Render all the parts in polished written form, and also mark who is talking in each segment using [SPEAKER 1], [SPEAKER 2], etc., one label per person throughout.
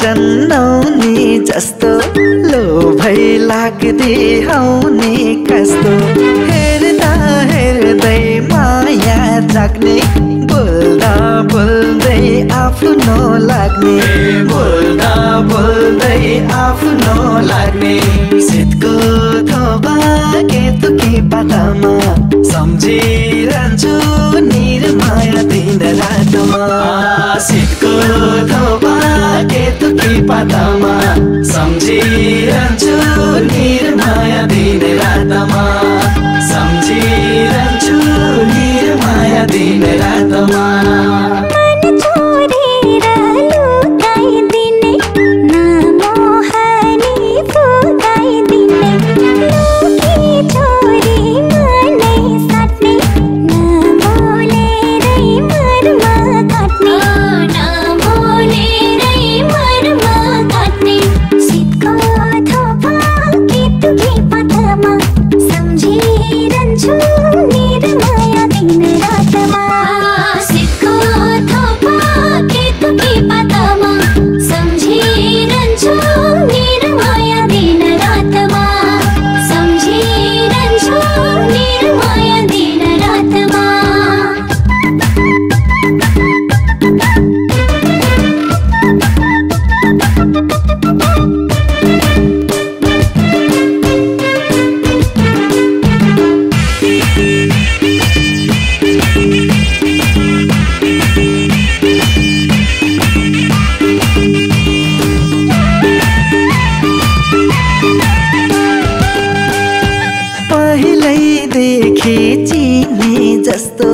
[SPEAKER 1] चन्नाउने जस्तो लोभै लाग्दै आउने कस्तो हेर्दा हेर्दै माया जाग्ने बोल्दा बोल्दै आफ्नो लाग्ने बोल्दा बोल्दै आफ्नो लाग्ने शीतको थोपा केतुकी पातामा सम्झिरहन्छु निर्माया दिन रातमा शीतको थोपा केतुकी पातामा सम्झिरहन्छु निर्माया दिन रातमा सम्झिरहन्छु निर्माया दिन रातमा चिने जस्तो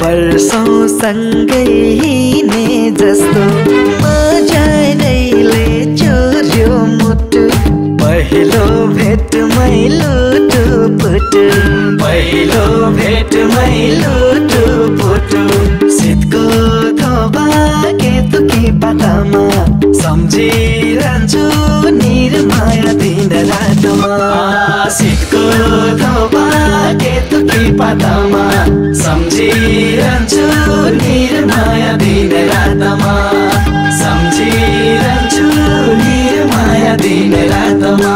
[SPEAKER 1] वर्षौं सँगै हिँड्ने जस्तो मजाले चोर्यो मुटु पहिलो भेटमै लुटुपुटु पहिलो भेटमै लुटुपुटु शीतको थोपा केतुकी पातामा सम्झिरहन्छु निर्माया दिन रातमा शीतको थोपा केतुकी पातामा सम्झिरहन्छु निर्माया दिन रातमा सम्झिरहन्छु निर्माया दिन रातमा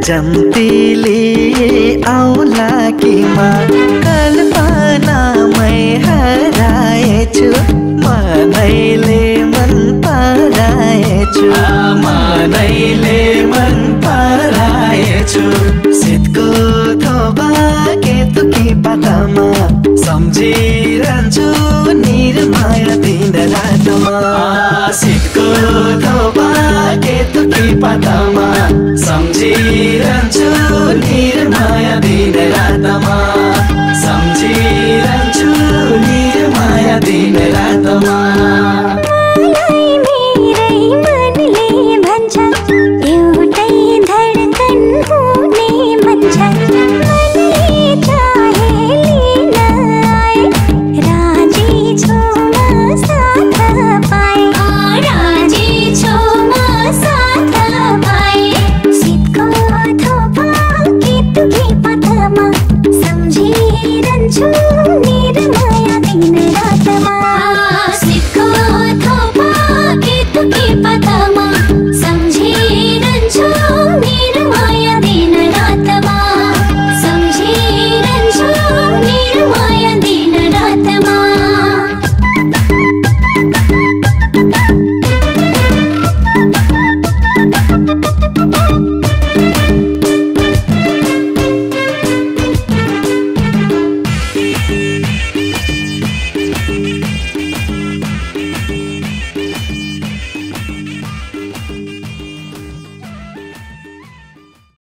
[SPEAKER 1] जम्तीले आउला किमा कल्पनामै हराएछु मनैले मन पराएछु मनैले मन पराएछु शीतको थोपा केतुकी पातामा सम्झिरहन्छु निर्माया दिन रातमा